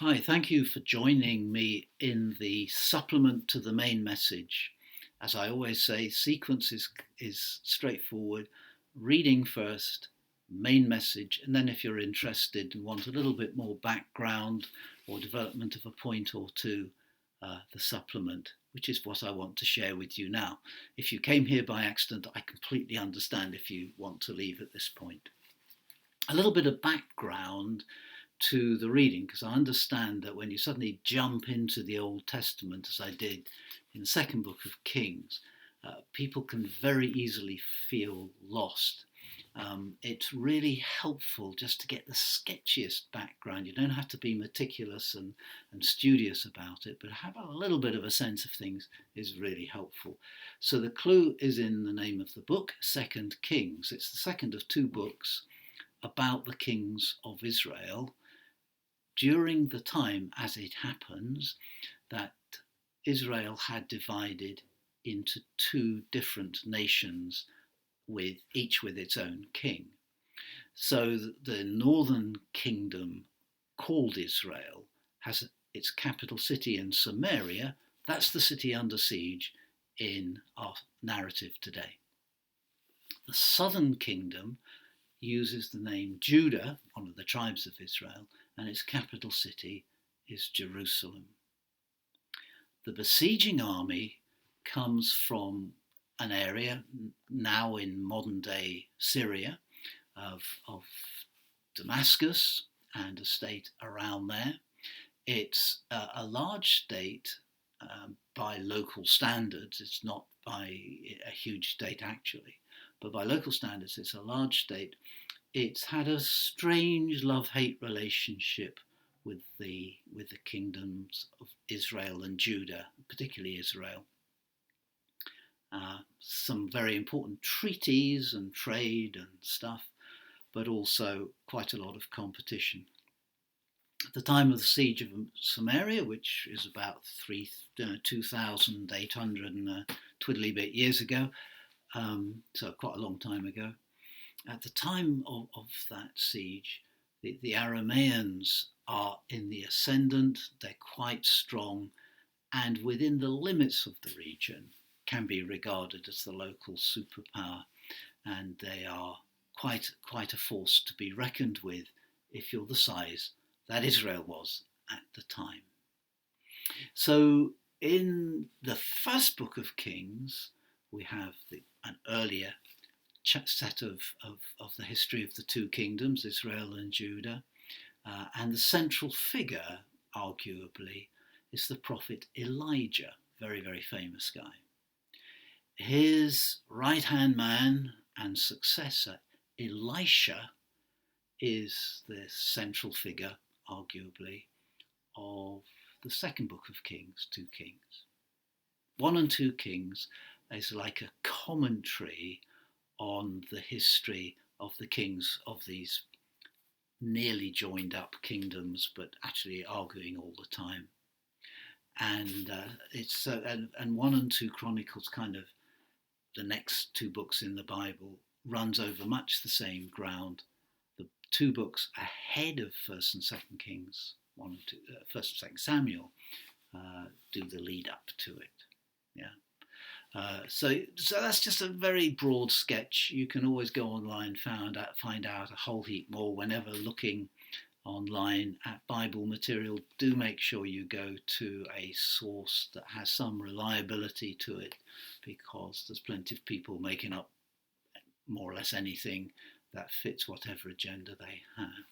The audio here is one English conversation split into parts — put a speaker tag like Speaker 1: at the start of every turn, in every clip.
Speaker 1: Hi, thank you for joining me in the supplement to the main message. As I always say, sequence is straightforward. Reading first, main message, and then if you're interested and want a little bit more background or development of a point or two, the supplement, which is what I want to share with you now. If you came here by accident, I completely understand if you want to leave at this point. A little bit of background to the reading, because I understand that when you suddenly jump into the Old Testament, as I did in the second book of Kings, people can very easily feel lost. It's really helpful just to get the sketchiest background. You don't have to be meticulous and studious about it, but have a little bit of a sense of things is really helpful. So the clue is in the name of the book, Second Kings. It's the second of two books about the kings of Israel during the time, as it happens, that Israel had divided into two different nations, with each with its own king. So the northern kingdom, called Israel, has its capital city in Samaria. That's the city under siege in our narrative today. The southern kingdom uses the name Judah, one of the tribes of Israel, and its capital city is Jerusalem. The besieging army comes from an area now in modern day Syria of Damascus and a state around there. It's a large state by local standards. It's not by a huge state actually, but by local standards, it's a large state. It's had a strange love-hate relationship with the kingdoms of Israel and Judah, particularly Israel. Some very important treaties and trade and stuff, but also quite a lot of competition. At the time of the siege of Samaria, which is about 2,800 and a twiddly bit years ago, so quite a long time ago, at the time of that siege, the Aramaeans are in the ascendant, they're quite strong, and within the limits of the region can be regarded as the local superpower, and they are quite a force to be reckoned with if you're the size that Israel was at the time. So in the first book of Kings, we have an earlier set of the history of the two kingdoms, Israel and Judah. And the central figure, arguably, is the prophet Elijah, very, very famous guy. His right-hand man and successor, Elisha, is the central figure, arguably, of the second book of Kings, 2 Kings. 1 and 2 Kings is like a commentary on the history of the kings of these nearly joined up kingdoms, but actually arguing all the time. And and 1 and 2 Chronicles, kind of the next 2 books in the Bible, runs over much the same ground. The 2 books ahead of 1st and 2nd Kings, 1 and 2, 1st and 2nd Samuel, do the lead up to it. Yeah. So that's just a very broad sketch. You can always go online, find out a whole heap more whenever looking online at Bible material. Do make sure you go to a source that has some reliability to it, because there's plenty of people making up more or less anything that fits whatever agenda they have.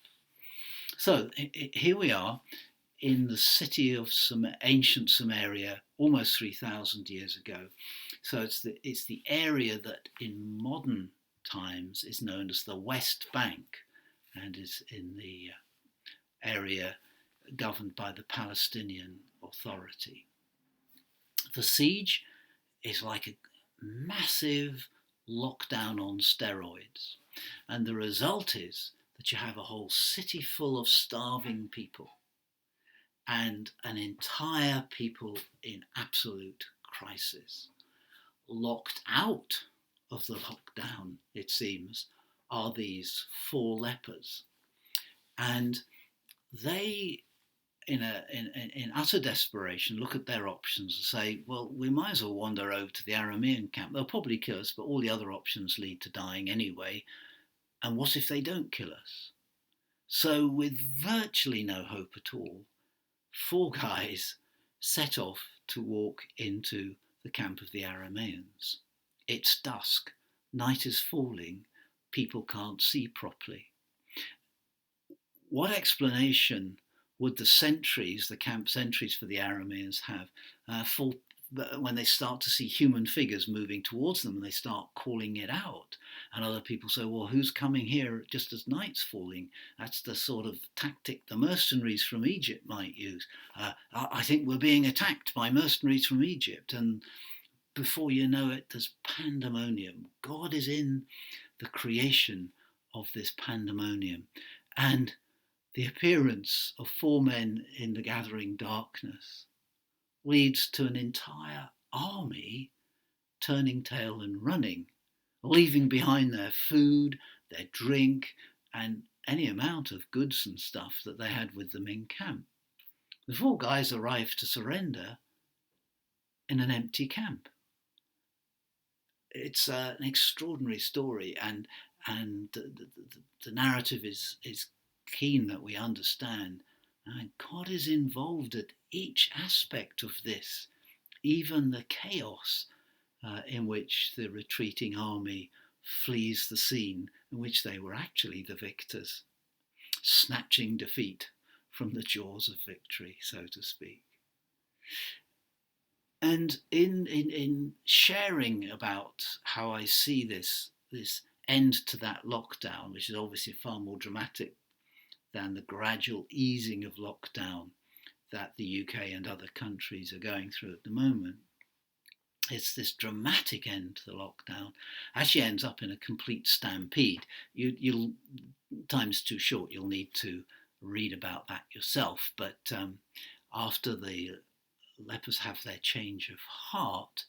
Speaker 1: So here we are in the city of ancient Samaria, almost 3,000 years ago. So it's the area that in modern times is known as the West Bank, and is in the area governed by the Palestinian Authority. The siege is like a massive lockdown on steroids, and the result is that you have a whole city full of starving people and an entire people in absolute crisis. Locked out of the lockdown, it seems, are these 4 lepers. And they in utter desperation, look at their options and say, well, we might as well wander over to the Aramean camp. They'll probably kill us, but all the other options lead to dying anyway. And what if they don't kill us? So, with virtually no hope at all, four guys set off to walk into the camp of the Arameans. It's dusk, night is falling, people can't see properly. What explanation would the sentries, the camp sentries for the Arameans, have for when they start to see human figures moving towards them and they start calling it out? And other people say, well, who's coming here just as night's falling? That's the sort of tactic the mercenaries from Egypt might use. I think we're being attacked by mercenaries from Egypt. And before you know it, there's pandemonium. God is in the creation of this pandemonium. And the appearance of four men in the gathering darkness leads to an entire army turning tail and running, leaving behind their food, their drink, and any amount of goods and stuff that they had with them in camp. The four guys arrived to surrender in an empty camp. It's an extraordinary story, and the narrative is keen that we understand. God is involved at each aspect of this, even the chaos in which the retreating army flees the scene in which they were actually the victors, snatching defeat from the jaws of victory, so to speak. And in sharing about how I see this end to that lockdown, which is obviously far more dramatic than the gradual easing of lockdown that the UK and other countries are going through at the moment, it's this dramatic end to the lockdown actually ends up in a complete stampede. You'll time's too short, you'll need to read about that yourself, but after the lepers have their change of heart,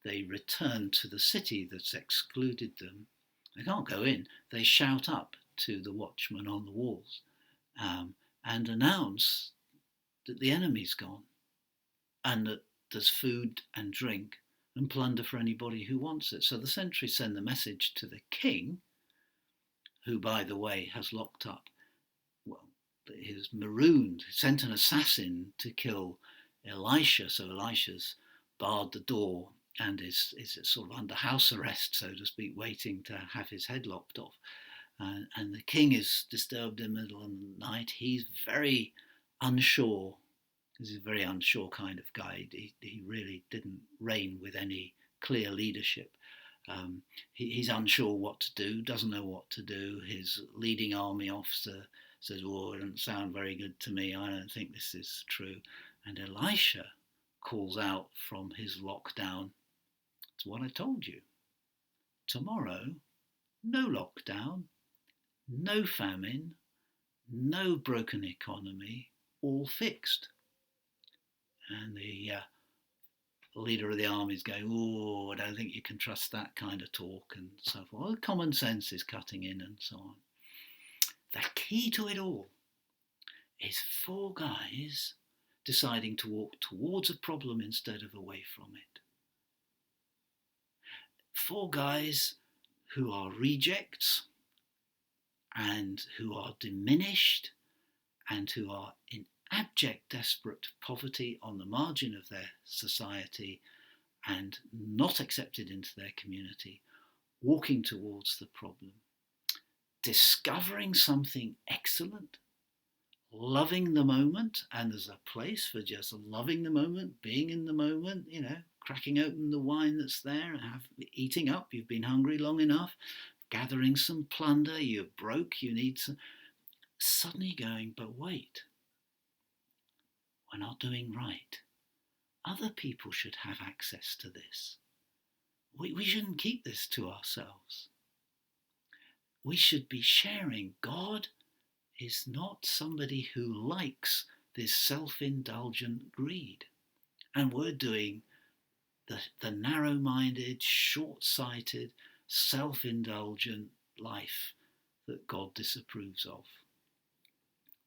Speaker 1: they return to the city that's excluded them. They can't go in. They shout up to the watchman on the walls and announce that the enemy's gone and that there's food and drink and plunder for anybody who wants it. So the sentries send the message to the king, who, by the way, has locked up, he's marooned, sent an assassin to kill Elisha, so Elisha's barred the door and is sort of under house arrest, so to speak, waiting to have his head lopped off. And the king is disturbed in the middle of the night. He's very unsure. He's a very unsure kind of guy. He really didn't reign with any clear leadership. He's unsure what to do, doesn't know what to do. His leading army officer says, oh, it doesn't sound very good to me. I don't think this is true. And Elisha calls out from his lockdown, it's what I told you. Tomorrow, no lockdown, no famine, no broken economy, all fixed. And the leader of the army is going, oh, I don't think you can trust that kind of talk, and so forth. Well, common sense is cutting in and so on. The key to it all is four guys deciding to walk towards a problem instead of away from it. Four guys who are rejects and who are diminished and who are in abject, desperate poverty on the margin of their society and not accepted into their community, walking towards the problem, discovering something excellent, loving the moment, and there's a place for just loving the moment, being in the moment, cracking open the wine that's there and eating up, you've been hungry long enough, gathering some plunder, you're broke, you need some, suddenly going, but wait, we're not doing right. Other people should have access to this. We shouldn't keep this to ourselves. We should be sharing. God is not somebody who likes this self-indulgent greed. And we're doing the narrow-minded, short-sighted, self-indulgent life that God disapproves of.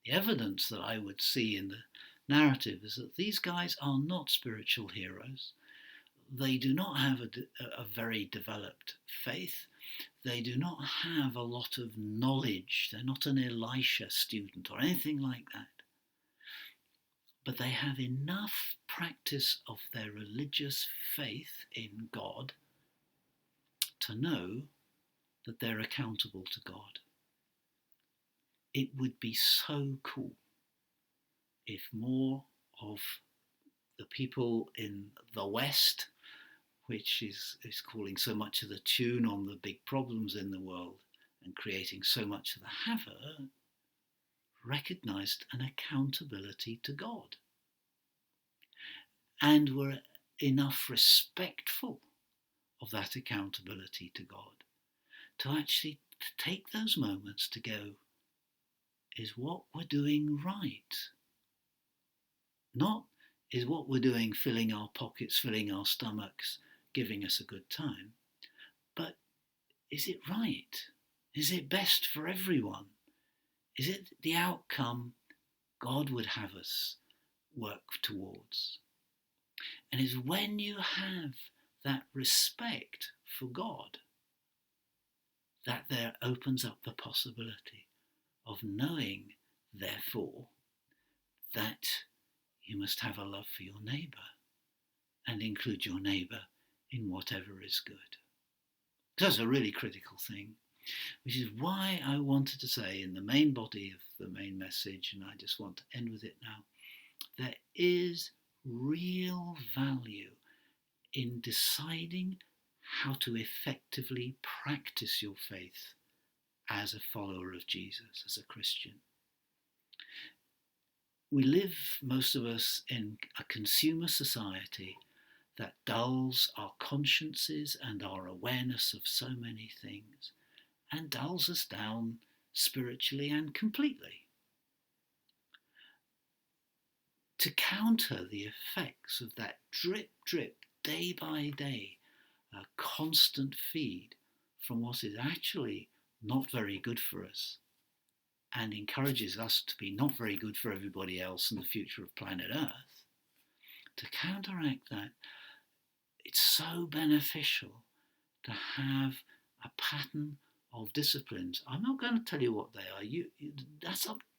Speaker 1: The evidence that I would see in the narrative is that these guys are not spiritual heroes. They do not have a very developed faith. They do not have a lot of knowledge. They're not an Elisha student or anything like that. But they have enough practice of their religious faith in God to know that they're accountable to God. It would be so cool if more of the people in the West, which is calling so much of the tune on the big problems in the world and creating so much of the havoc, recognized an accountability to God and were enough respectful of that accountability to God to actually take those moments to go, is what we're doing right? Not is what we're doing filling our pockets, filling our stomachs, giving us a good time, but is it right? Is it best for everyone? Is it the outcome God would have us work towards? And it's when you have that respect for God that there opens up the possibility of knowing, therefore, that you must have a love for your neighbour and include your neighbour in whatever is good. That's a really critical thing, which is why I wanted to say in the main body of the main message, and I just want to end with it now, there is real value in deciding how to effectively practice your faith as a follower of Jesus, as a Christian. We live, most of us, in a consumer society that dulls our consciences and our awareness of so many things and dulls us down spiritually and completely. To counter the effects of that drip, day by day, a constant feed from what is actually not very good for us and encourages us to be not very good for everybody else and the future of planet Earth, to counteract that, it's so beneficial to have a pattern of disciplines. I'm not going to tell you what they are.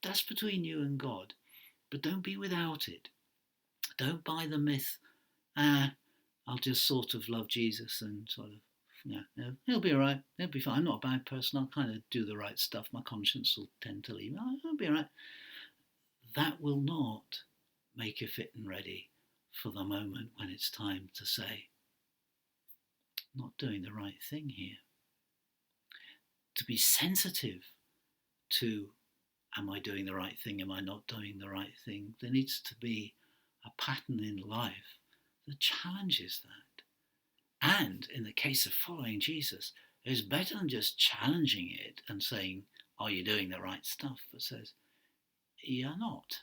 Speaker 1: That's between you and God. But don't be without it. Don't buy the myth, I'll just sort of love Jesus and sort of, he'll be all right. He'll be fine. I'm not a bad person. I'll kind of do the right stuff. My conscience will tend to leave. I'll be all right. That will not make you fit and ready for the moment when it's time to say, not doing the right thing here. To be sensitive to, am I doing the right thing? Am I not doing the right thing? There needs to be a pattern in life that challenges that. And in the case of following Jesus, it's better than just challenging it and saying, are you doing the right stuff? But says, you're not.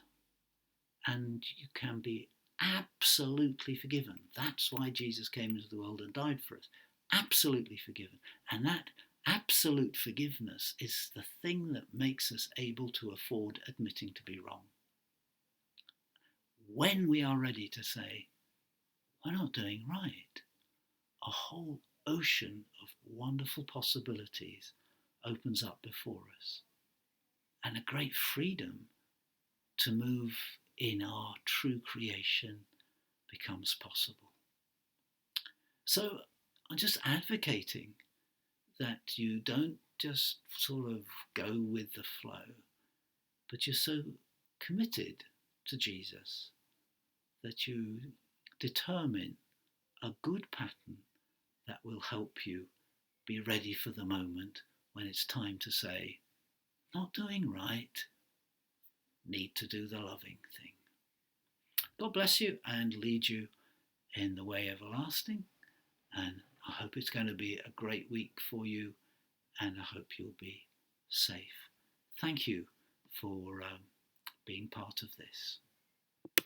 Speaker 1: And you can be absolutely forgiven. That's why Jesus came into the world and died for us. Absolutely forgiven. And that absolute forgiveness is the thing that makes us able to afford admitting to be wrong. When we are ready to say, we're not doing right, a whole ocean of wonderful possibilities opens up before us, and a great freedom to move in our true creation becomes possible. So I'm just advocating that you don't just sort of go with the flow, but you're so committed to Jesus that you determine a good pattern that will help you be ready for the moment when it's time to say, not doing right, need to do the loving thing. God bless you and lead you in the way everlasting, and I hope it's going to be a great week for you, and I hope you'll be safe. Thank you for being part of this.